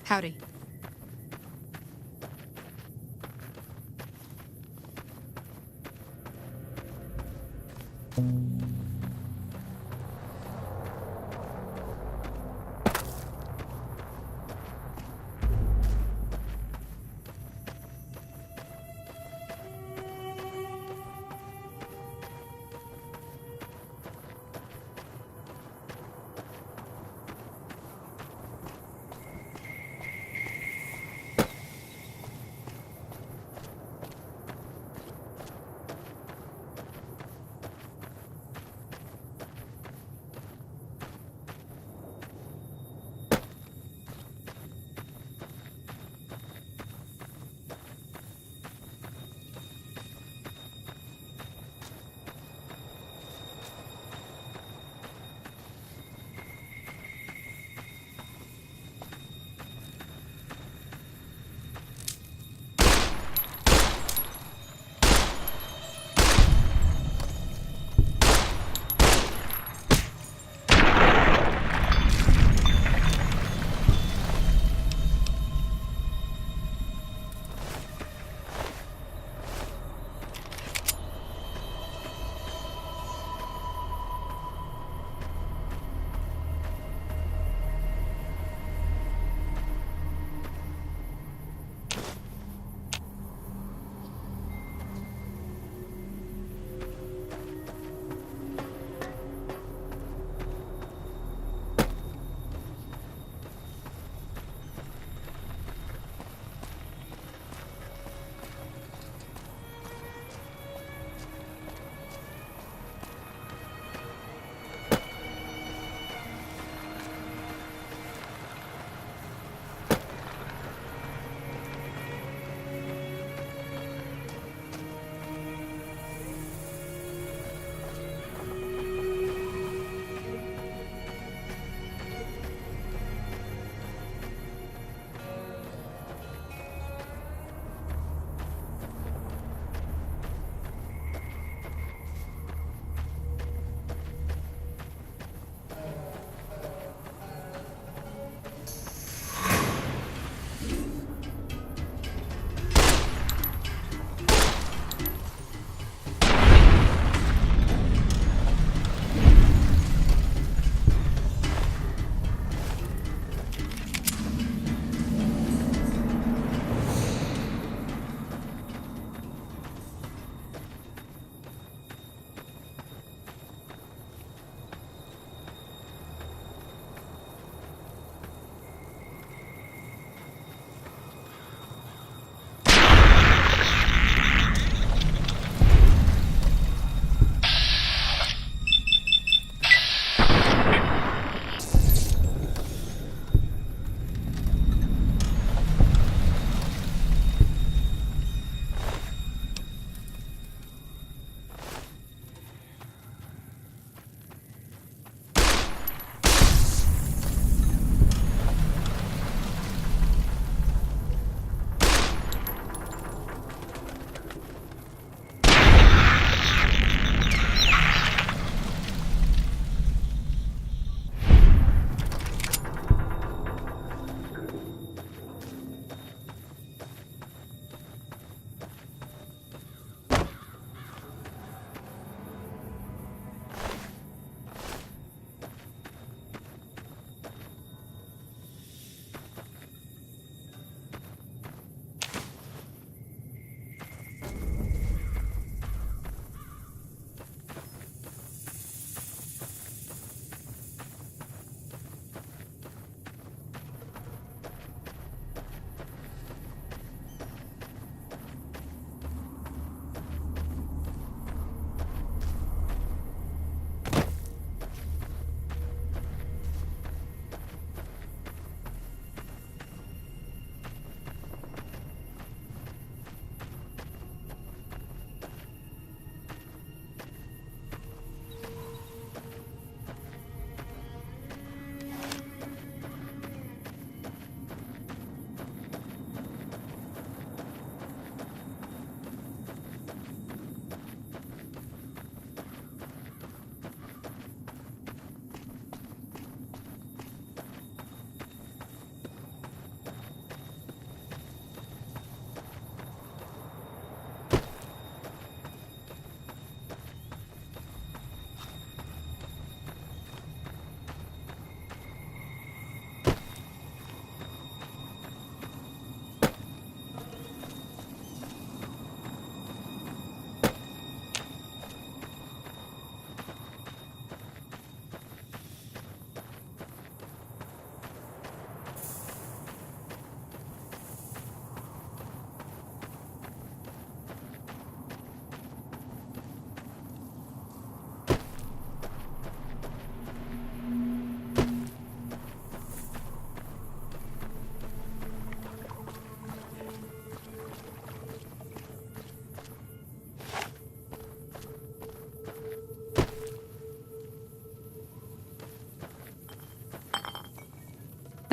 Howdy.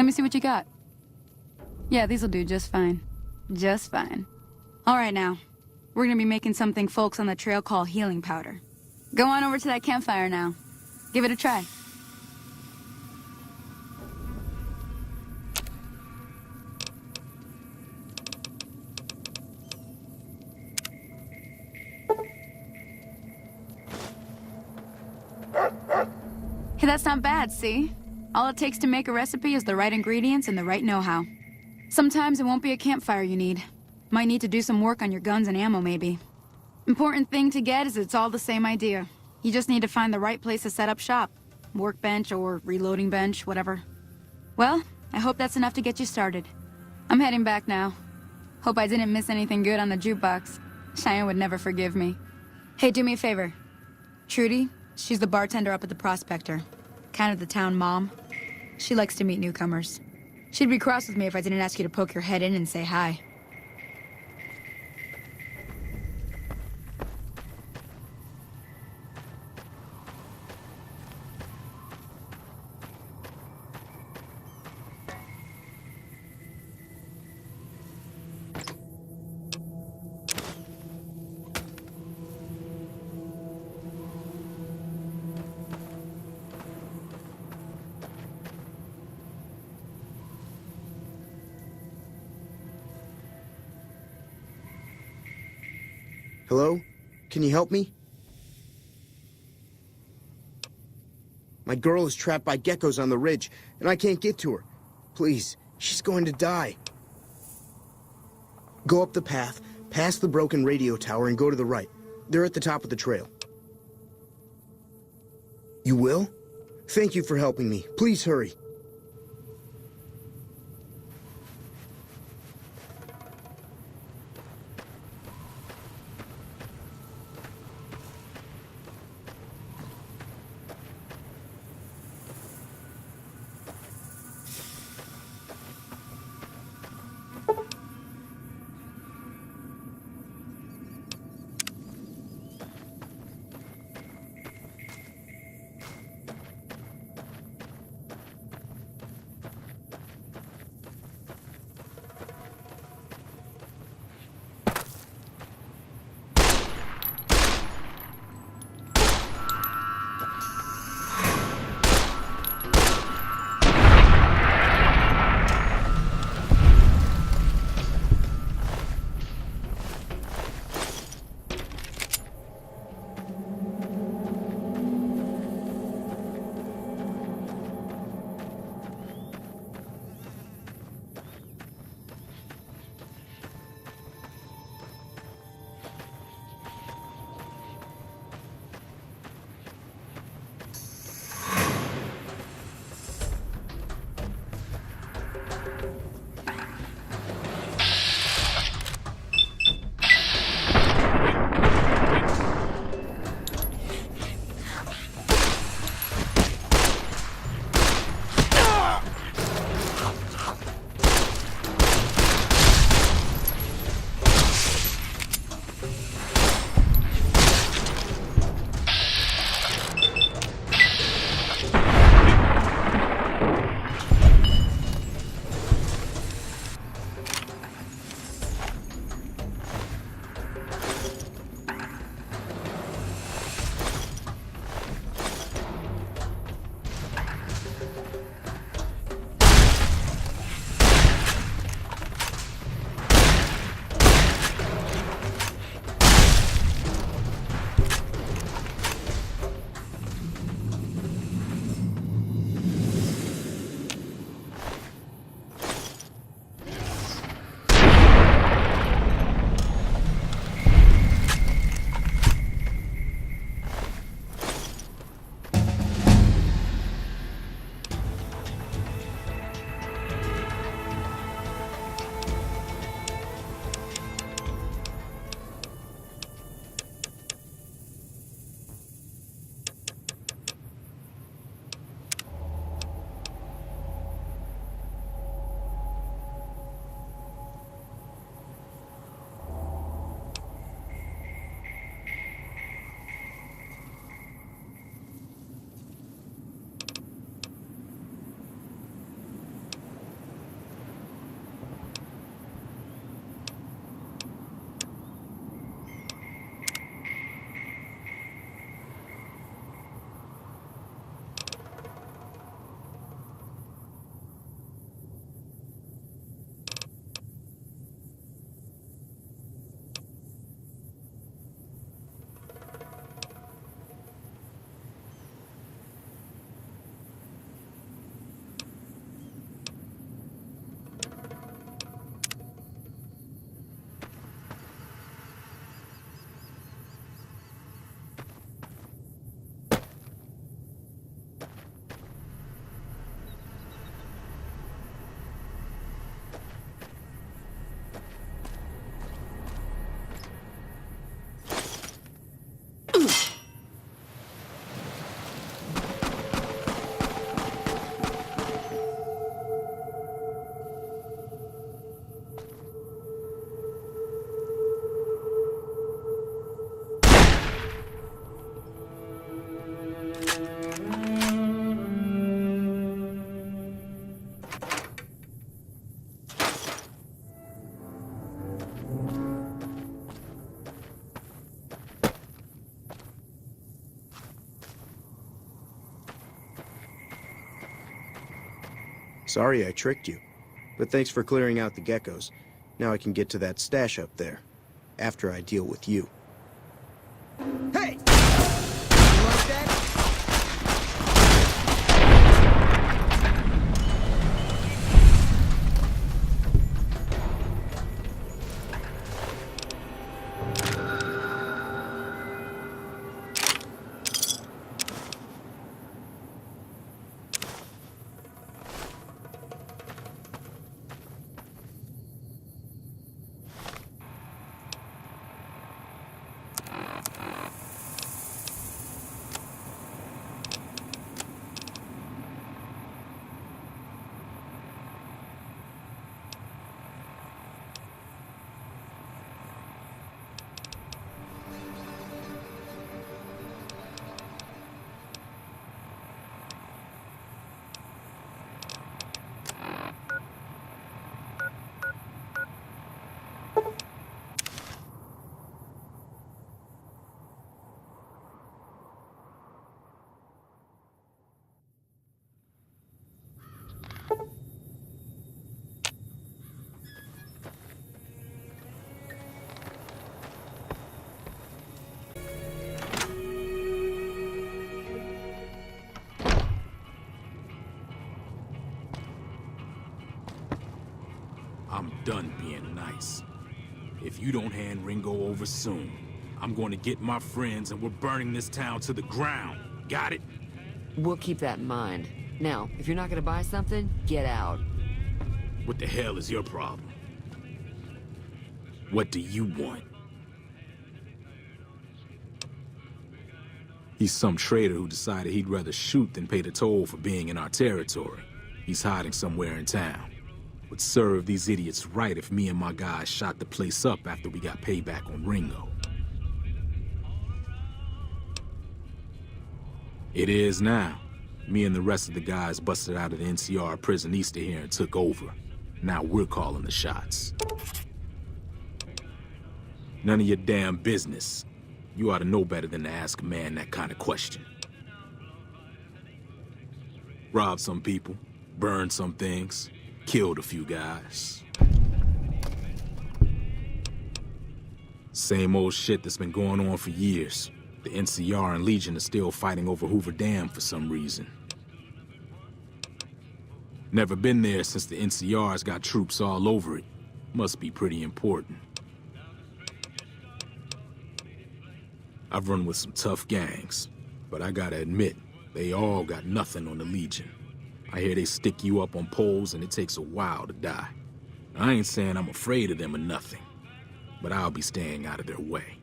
Let me see what you got. Yeah, these'll do just fine. Just fine. All right now. We're gonna be making something folks on the trail call healing powder. Go on over to that campfire now. Give it a try. Hey, that's not bad, see? All it takes to make a recipe is the right ingredients and the right know-how. Sometimes it won't be a campfire you need. Might need to do some work on your guns and ammo, maybe. Important thing to get is it's all the same idea. You just need to find the right place to set up shop. Workbench or reloading bench, whatever. Well, I hope that's enough to get you started. I'm heading back now. Hope I didn't miss anything good on the jukebox. Cheyenne would never forgive me. Hey, do me a favor. Trudy, she's the bartender up at the Prospector. Kind of the town mom. She likes to meet newcomers. She'd be cross with me if I didn't ask you to poke your head in and say hi. Hello? Can you help me? My girl is trapped by geckos on the ridge, and I can't get to her. Please, she's going to die. Go up the path, past the broken radio tower, and go to the right. They're at the top of the trail. You will? Thank you for helping me. Please hurry. Sorry I tricked you. But thanks for clearing out the geckos. Now I can get to that stash up there. After I deal with you. Hey! You like that? I'm done being nice. If you don't hand Ringo over soon, I'm going to get my friends and we're burning this town to the ground. Got it? We'll keep that in mind. Now, if you're not gonna buy something, get out. What the hell is your problem? What do you want? He's some traitor who decided he'd rather shoot than pay the toll for being in our territory. He's hiding somewhere in town. Would serve these idiots right if me and my guys shot the place up after we got payback on Ringo. It is now. Me and the rest of the guys busted out of the NCR prison east of here and took over. Now we're calling the shots. None of your damn business. You ought to know better than to ask a man that kind of question. Robbed some people, burned some things, killed a few guys. Same old shit that's been going on for years. The NCR and Legion are still fighting over Hoover Dam for some reason. Never been there since the NCR's got troops all over it. Must be pretty important. I've run with some tough gangs, but I gotta admit, they all got nothing on the Legion. I hear they stick you up on poles and it takes a while to die. I ain't saying I'm afraid of them or nothing, but I'll be staying out of their way.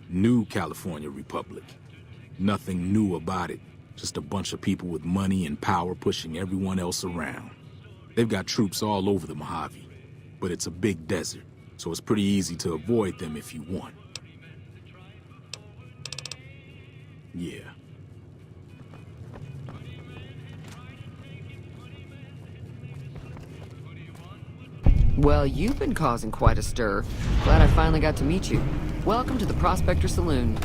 New California Republic. Nothing new about it. Just a bunch of people with money and power pushing everyone else around. They've got troops all over the Mojave, but it's a big desert, so it's pretty easy to avoid them if you want. Yeah. Well, you've been causing quite a stir. Glad I finally got to meet you. Welcome to the Prospector Saloon.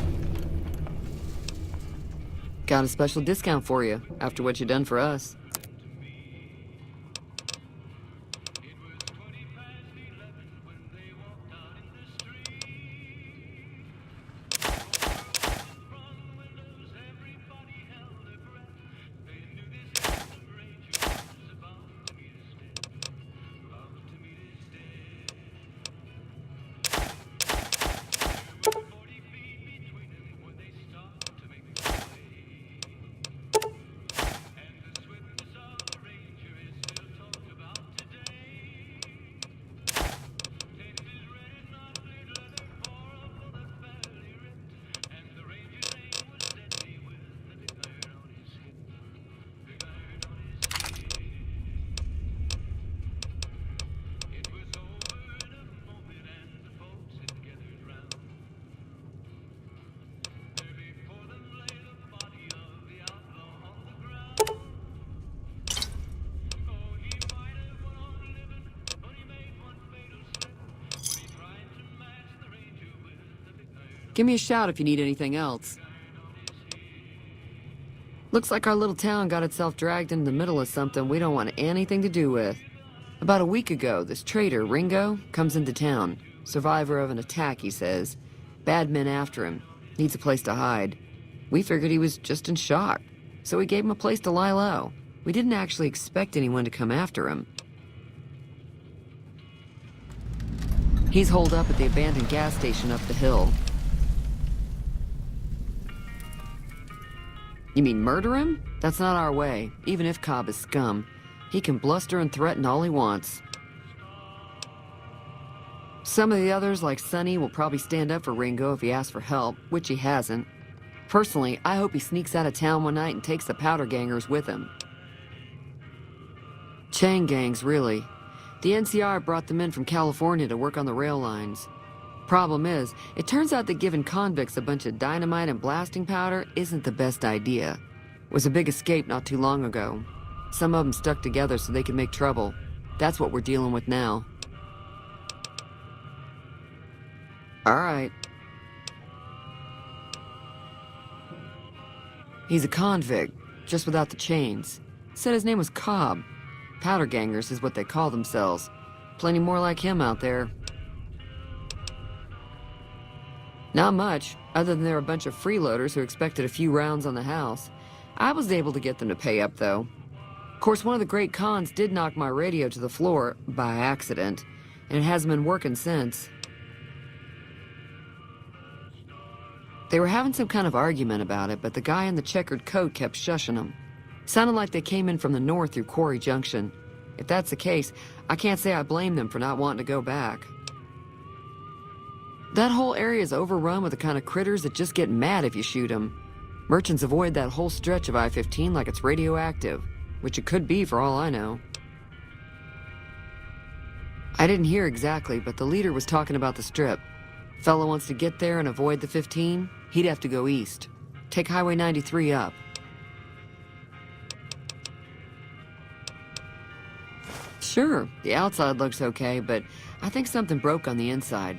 Got a special discount for you, after what you done for us. Give me a shout if you need anything else. Looks like our little town got itself dragged into the middle of something we don't want anything to do with. About a week ago, this trader, Ringo, comes into town. Survivor of an attack, he says. Bad men after him. Needs a place to hide. We figured he was just in shock, so we gave him a place to lie low. We didn't actually expect anyone to come after him. He's holed up at the abandoned gas station up the hill. You mean murder him? That's not our way, even if Cobb is scum. He can bluster and threaten all he wants. Some of the others, like Sonny, will probably stand up for Ringo if he asks for help, which he hasn't. Personally, I hope he sneaks out of town one night and takes the powder gangers with him. Chain gangs, really. The NCR brought them in from California to work on the rail lines. Problem is, it turns out that giving convicts a bunch of dynamite and blasting powder isn't the best idea. It was a big escape not too long ago. Some of them stuck together so they could make trouble. That's what we're dealing with now. All right. He's a convict, just without the chains. Said his name was Cobb. Powder gangers is what they call themselves. Plenty more like him out there. Not much, other than they're a bunch of freeloaders who expected a few rounds on the house. I was able to get them to pay up, though. Of course, one of the great cons did knock my radio to the floor, by accident, and it hasn't been working since. They were having some kind of argument about it, but the guy in the checkered coat kept shushing them. Sounded like they came in from the north through Quarry Junction. If that's the case, I can't say I blame them for not wanting to go back. That whole area is overrun with the kind of critters that just get mad if you shoot them. Merchants avoid that whole stretch of I-15 like it's radioactive, which it could be for all I know. I didn't hear exactly, but the leader was talking about the strip. Fellow wants to get there and avoid the 15, he'd have to go east. Take Highway 93 up. Sure, the outside looks okay, but I think something broke on the inside.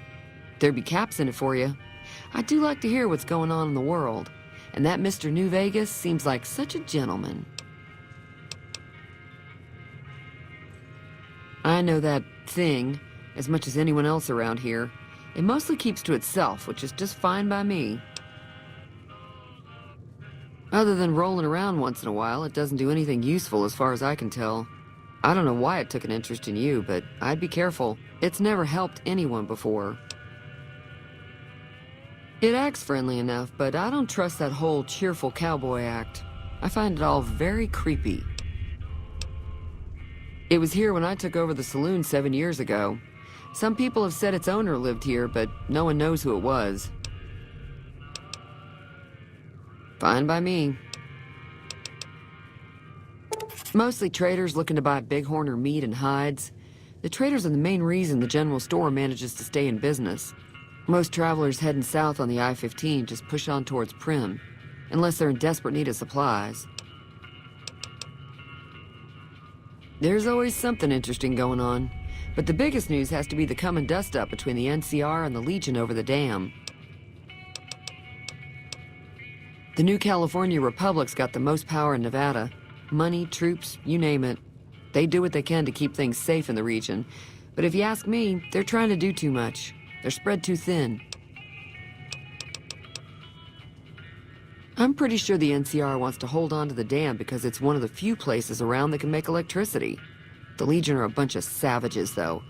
There'd be caps in it for you. I do like to hear what's going on in the world, and that Mr. New Vegas seems like such a gentleman. I know that thing as much as anyone else around here. It mostly keeps to itself, which is just fine by me. Other than rolling around once in a while, it doesn't do anything useful as far as I can tell. I don't know why it took an interest in you, but I'd be careful. It's never helped anyone before. It acts friendly enough, but I don't trust that whole cheerful cowboy act. I find it all very creepy. It was here when I took over the saloon 7 years ago. Some people have said its owner lived here, but no one knows who it was. Fine by me. Mostly traders looking to buy bighorn or meat and hides. The traders are the main reason the general store manages to stay in business. Most travelers heading south on the I-15 just push on towards Prim, unless they're in desperate need of supplies. There's always something interesting going on, but the biggest news has to be the coming dust-up between the NCR and the Legion over the dam. The new California Republic's got the most power in Nevada. Money, troops, you name it. They do what they can to keep things safe in the region, but if you ask me, they're trying to do too much. They're spread too thin. I'm pretty sure the NCR wants to hold on to the dam because it's one of the few places around that can make electricity. The Legion are a bunch of savages, though.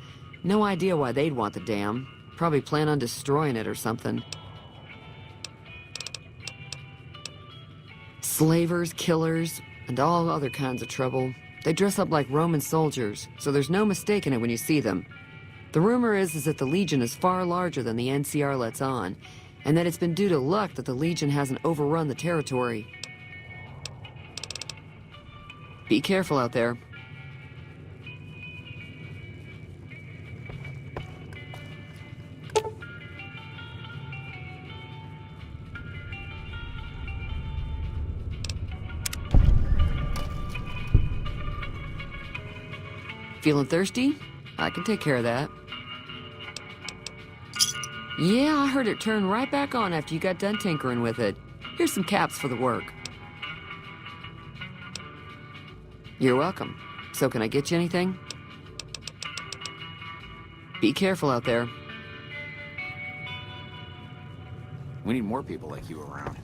No idea why they'd want the dam. Probably plan on destroying it or something. Slavers, killers, and all other kinds of trouble. They dress up like Roman soldiers, so there's no mistaking it when you see them. The rumor is that the Legion is far larger than the NCR lets on, and that it's been due to luck that the Legion hasn't overrun the territory. Be careful out there. Feeling thirsty? I can take care of that. Yeah, I heard it turn right back on after you got done tinkering with it. Here's some caps for the work. You're welcome. So can I get you anything? Be careful out there. We need more people like you around.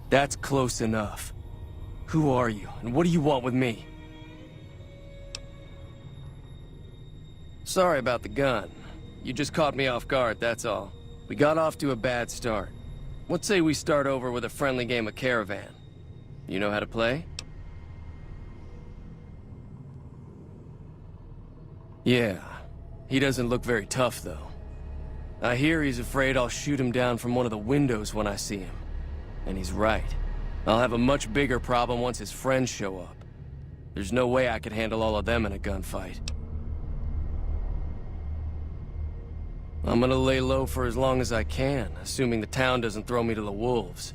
That's close enough. Who are you, and what do you want with me? Sorry about the gun. You just caught me off guard, that's all. We got off to a bad start. Let's say we start over with a friendly game of Caravan. You know how to play? Yeah. He doesn't look very tough, though. I hear he's afraid I'll shoot him down from one of the windows when I see him. And he's right. I'll have a much bigger problem once his friends show up. There's no way I could handle all of them in a gunfight. I'm gonna lay low for as long as I can, assuming the town doesn't throw me to the wolves.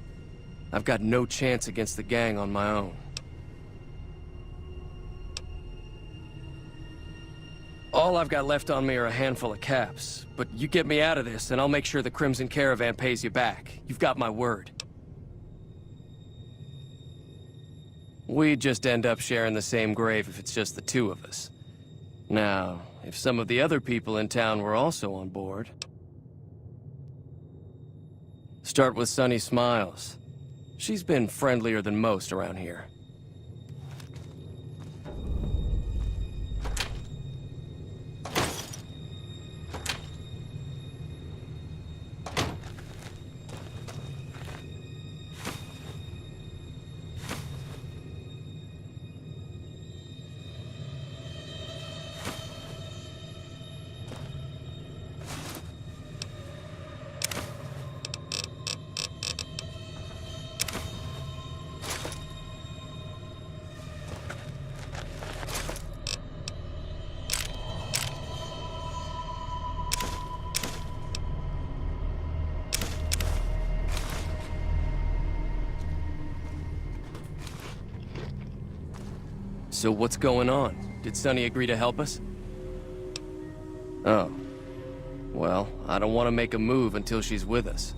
I've got no chance against the gang on my own. All I've got left on me are a handful of caps, but you get me out of this, and I'll make sure the Crimson Caravan pays you back. You've got my word. We'd just end up sharing the same grave if it's just the two of us. Now, if some of the other people in town were also on board... Start with Sunny Smiles. She's been friendlier than most around here. So what's going on? Did Sunny agree to help us? Oh. Well, I don't want to make a move until she's with us.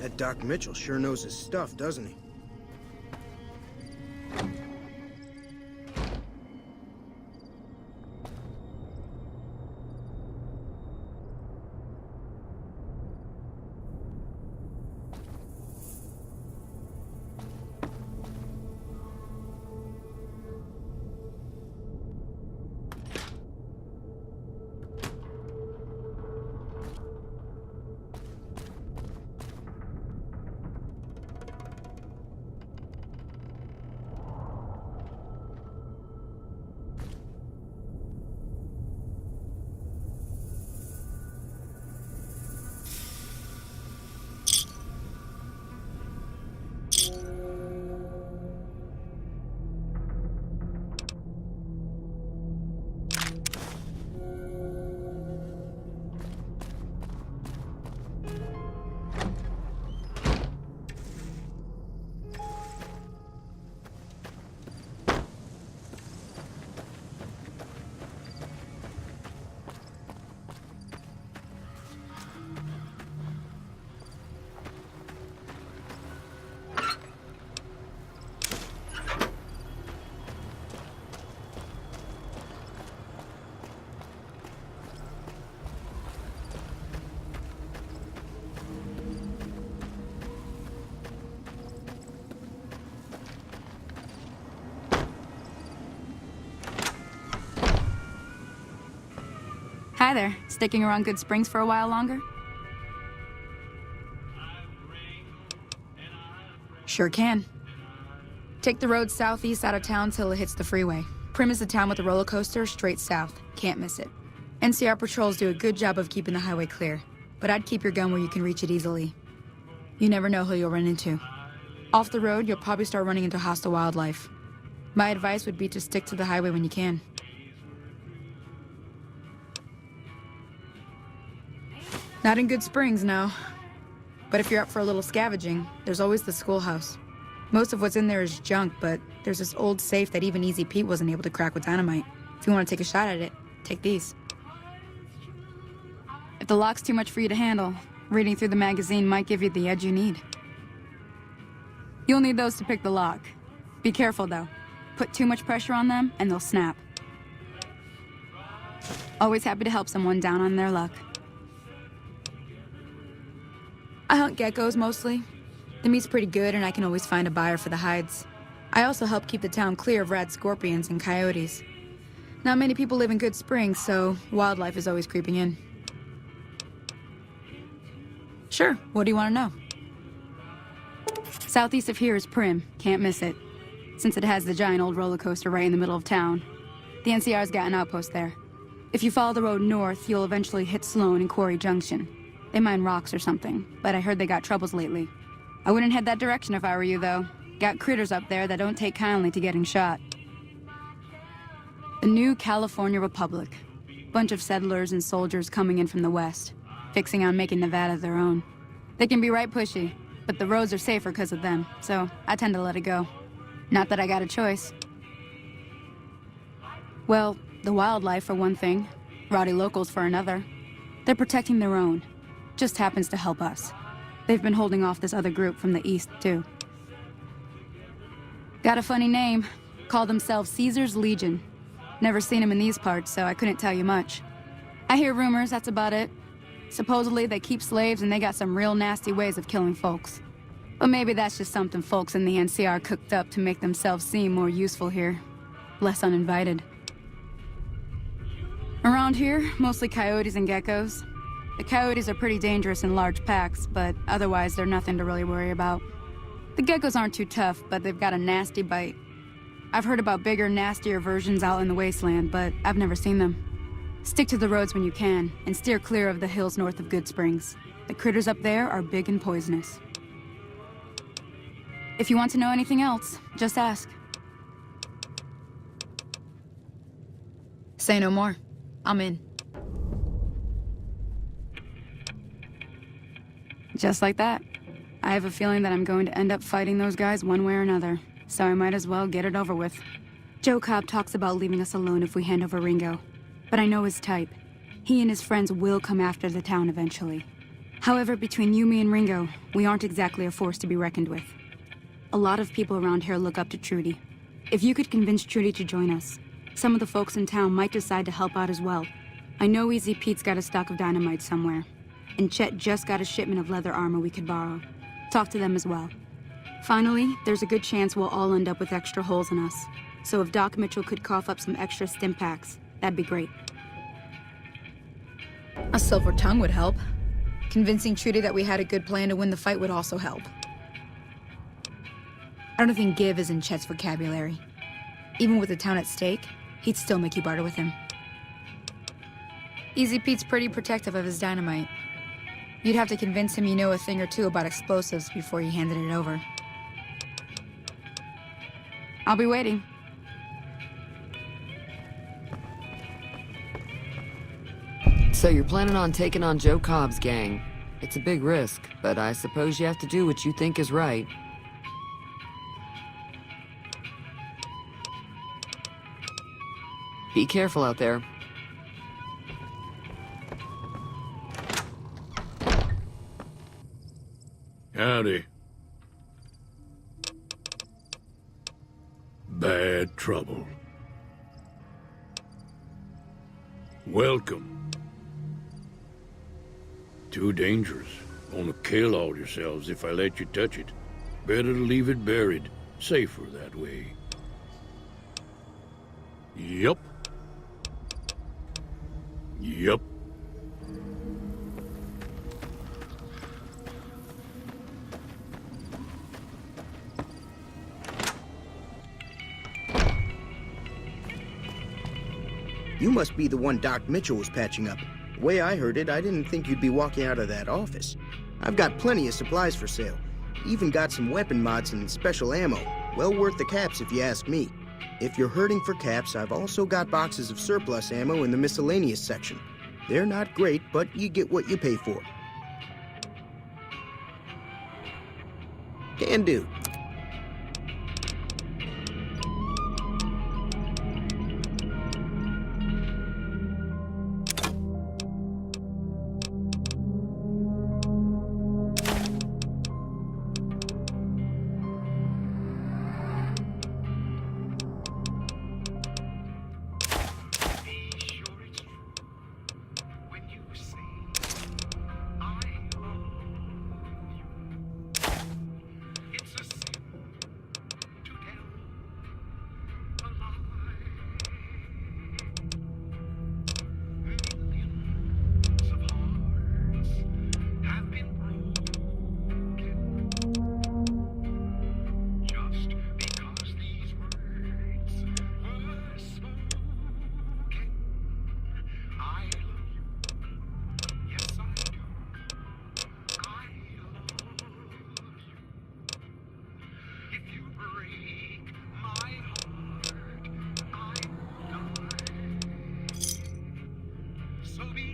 That Doc Mitchell sure knows his stuff, doesn't he? Hi there. Sticking around Good Springs for a while longer? Sure can. Take the road southeast out of town till it hits the freeway. Prim is the town with the roller coaster straight south. Can't miss it. NCR patrols do a good job of keeping the highway clear, but I'd keep your gun where you can reach it easily. You never know who you'll run into. Off the road, you'll probably start running into hostile wildlife. My advice would be to stick to the highway when you can. Not in Good Springs, no. But if you're up for a little scavenging, there's always the schoolhouse. Most of what's in there is junk, but there's this old safe that even Easy Pete wasn't able to crack with dynamite. If you want to take a shot at it, take these. If the lock's too much for you to handle, reading through the magazine might give you the edge you need. You'll need those to pick the lock. Be careful, though. Put too much pressure on them, and they'll snap. Always happy to help someone down on their luck. I hunt geckos, mostly. The meat's pretty good, and I can always find a buyer for the hides. I also help keep the town clear of rat scorpions and coyotes. Not many people live in Good Springs, so wildlife is always creeping in. Sure, what do you want to know? Southeast of here is Prim. Can't miss it. Since it has the giant old roller coaster right in the middle of town. The NCR's got an outpost there. If you follow the road north, you'll eventually hit Sloan and Quarry Junction. They mine rocks or something, but I heard they got troubles lately. I wouldn't head that direction if I were you, though. Got critters up there that don't take kindly to getting shot. The new California Republic. Bunch of settlers and soldiers coming in from the west, fixing on making Nevada their own. They can be right pushy, but the roads are safer because of them, so I tend to let it go. Not that I got a choice. Well, the wildlife for one thing, rowdy locals for another. They're protecting their own. Just happens to help us. They've been holding off this other group from the east, too. Got a funny name. Call themselves Caesar's Legion. Never seen them in these parts, so I couldn't tell you much. I hear rumors, that's about it. Supposedly they keep slaves and they got some real nasty ways of killing folks. But maybe that's just something folks in the NCR cooked up to make themselves seem more useful here. Less uninvited. Around here, mostly coyotes and geckos. The coyotes are pretty dangerous in large packs, but otherwise they're nothing to really worry about. The geckos aren't too tough, but they've got a nasty bite. I've heard about bigger, nastier versions out in the wasteland, but I've never seen them. Stick to the roads when you can, and steer clear of the hills north of Good Springs. The critters up there are big and poisonous. If you want to know anything else, just ask. Say no more. I'm in. Just like that. I have a feeling that I'm going to end up fighting those guys one way or another, so I might as well get it over with. Joe Cobb talks about leaving us alone if we hand over Ringo, but I know his type. He and his friends will come after the town eventually. However, between you, me, and Ringo, we aren't exactly a force to be reckoned with. A lot of people around here look up to Trudy. If you could convince Trudy to join us, some of the folks in town might decide to help out as well. I know Easy Pete's got a stock of dynamite somewhere, and Chet just got a shipment of leather armor we could borrow. Talk to them as well. Finally, there's a good chance we'll all end up with extra holes in us. So if Doc Mitchell could cough up some extra stim packs, that'd be great. A silver tongue would help. Convincing Trudy that we had a good plan to win the fight would also help. I don't think give is in Chet's vocabulary. Even with the town at stake, he'd still make you barter with him. Easy Pete's pretty protective of his dynamite. You'd have to convince him you know a thing or two about explosives before you handed it over. I'll be waiting. So you're planning on taking on Joe Cobb's gang. It's a big risk, but I suppose you have to do what you think is right. Be careful out there. Howdy. Bad trouble. Welcome. Too dangerous. Gonna kill all yourselves if I let you touch it. Better to leave it buried. Safer that way. Yup. Yup. You must be the one Doc Mitchell was patching up. The way I heard it, I didn't think you'd be walking out of that office. I've got plenty of supplies for sale. Even got some weapon mods and special ammo. Well worth the caps if you ask me. If you're hurting for caps, I've also got boxes of surplus ammo in the miscellaneous section. They're not great, but you get what you pay for. Can do.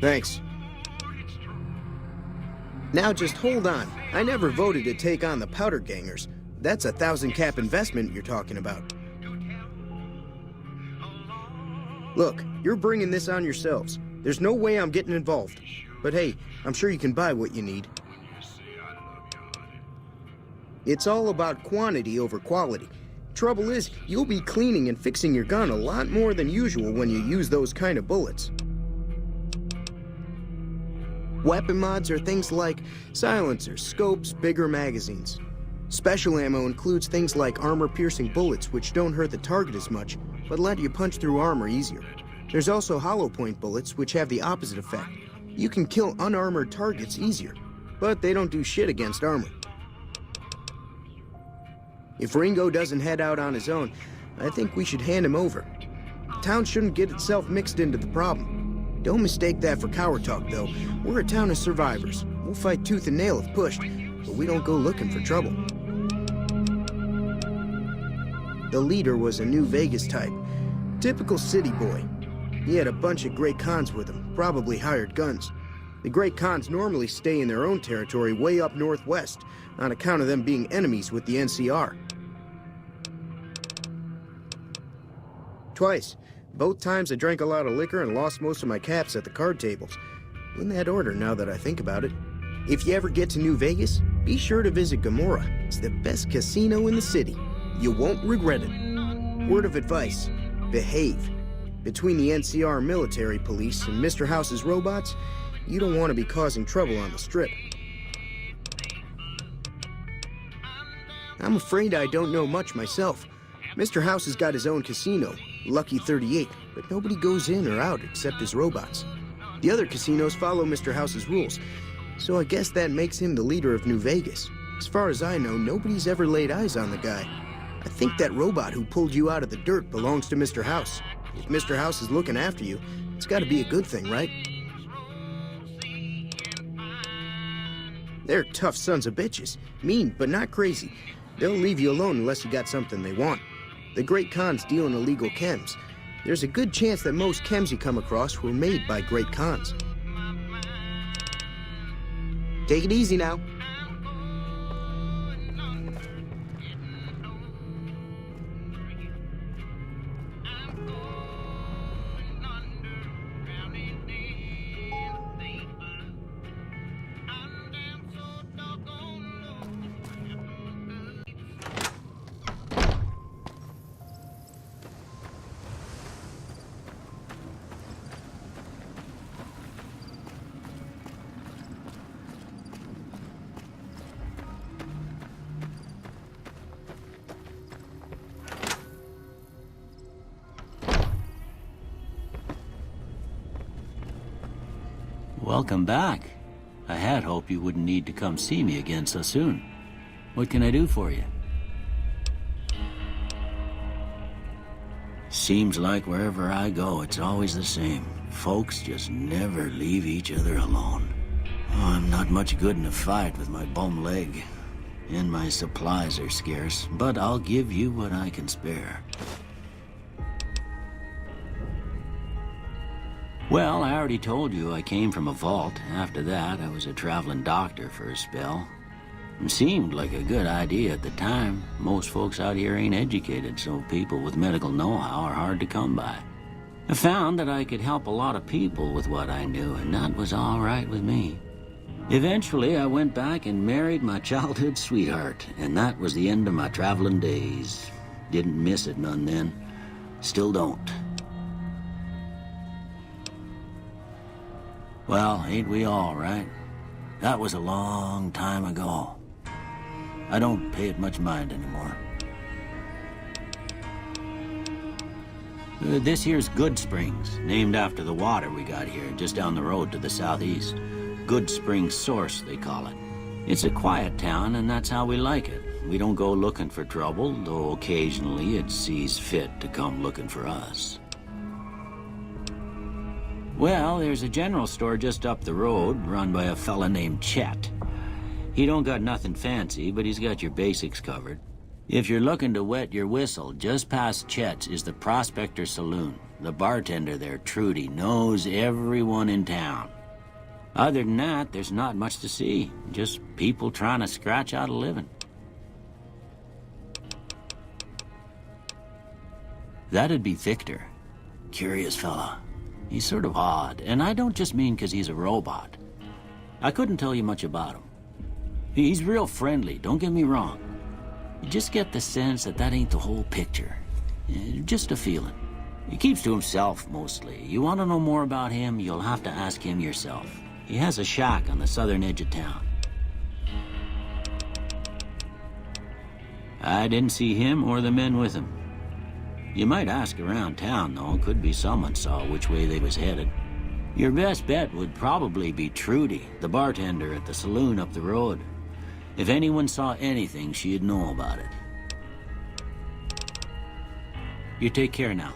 Thanks. Now just hold on. I never voted to take on the Powder Gangers. That's a 1,000 cap investment you're talking about. Look, you're bringing this on yourselves. There's no way I'm getting involved. But hey, I'm sure you can buy what you need. It's all about quantity over quality. Trouble is, you'll be cleaning and fixing your gun a lot more than usual when you use those kind of bullets. Weapon mods are things like silencers, scopes, bigger magazines. Special ammo includes things like armor-piercing bullets, which don't hurt the target as much, but let you punch through armor easier. There's also hollow point bullets, which have the opposite effect. You can kill unarmored targets easier, but they don't do shit against armor. If Ringo doesn't head out on his own, I think we should hand him over. The town shouldn't get itself mixed into the problem. Don't mistake that for coward talk, though. We're a town of survivors. We'll fight tooth and nail if pushed, but we don't go looking for trouble. The leader was a New Vegas type. Typical city boy. He had a bunch of Great Khans with him, probably hired guns. The Great Khans normally stay in their own territory way up northwest, on account of them being enemies with the NCR. Twice. Both times I drank a lot of liquor and lost most of my caps at the card tables. In that order, now that I think about it. If you ever get to New Vegas, be sure to visit Gomorrah. It's the best casino in the city. You won't regret it. Word of advice, behave. Between the NCR military police and Mr. House's robots, you don't want to be causing trouble on the Strip. I'm afraid I don't know much myself. Mr. House has got his own casino, Lucky 38, but nobody goes in or out except his robots. The other casinos follow Mr. House's rules, so I guess that makes him the leader of New Vegas. As far as I know, nobody's ever laid eyes on the guy. I think that robot who pulled you out of the dirt belongs to Mr. House. If Mr. House is looking after you, it's gotta be a good thing, right? They're tough sons of bitches. Mean, but not crazy. They'll leave you alone unless you got something they want. The Great Khans deal in illegal chems. There's a good chance that most chems you come across were made by Great Khans. Take it easy now. Welcome back. I had hoped you wouldn't need to come see me again so soon. What can I do for you? Seems like wherever I go, it's always the same. Folks just never leave each other alone. Oh, I'm not much good in a fight with my bum leg. And my supplies are scarce, but I'll give you what I can spare. Well, I already told you I came from a vault. After that, I was a traveling doctor for a spell. It seemed like a good idea at the time. Most folks out here ain't educated, so people with medical know-how are hard to come by. I found that I could help a lot of people with what I knew, and that was all right with me. Eventually, I went back and married my childhood sweetheart, and that was the end of my traveling days. Didn't miss it none then. Still don't. Well, ain't we all, right? That was a long time ago. I don't pay it much mind anymore. This here's Good Springs, named after the water we got here, just down the road to the southeast. Good Springs Source, they call it. It's a quiet town, and that's how we like it. We don't go looking for trouble, though occasionally it sees fit to come looking for us. Well, there's a general store just up the road, run by a fella named Chet. He don't got nothing fancy, but he's got your basics covered. If you're looking to wet your whistle, just past Chet's is the Prospector Saloon. The bartender there, Trudy, knows everyone in town. Other than that, there's not much to see. Just people trying to scratch out a living. That'd be Victor. Curious fella. He's sort of odd, and I don't just mean 'cause he's a robot. I couldn't tell you much about him. He's real friendly, don't get me wrong. You just get the sense that that ain't the whole picture. Just a feeling. He keeps to himself, mostly. You want to know more about him, you'll have to ask him yourself. He has a shack on the southern edge of town. I didn't see him or the men with him. You might ask around town, though. Could be someone saw which way they was headed. Your best bet would probably be Trudy, the bartender at the saloon up the road. If anyone saw anything, she'd know about it. You take care now.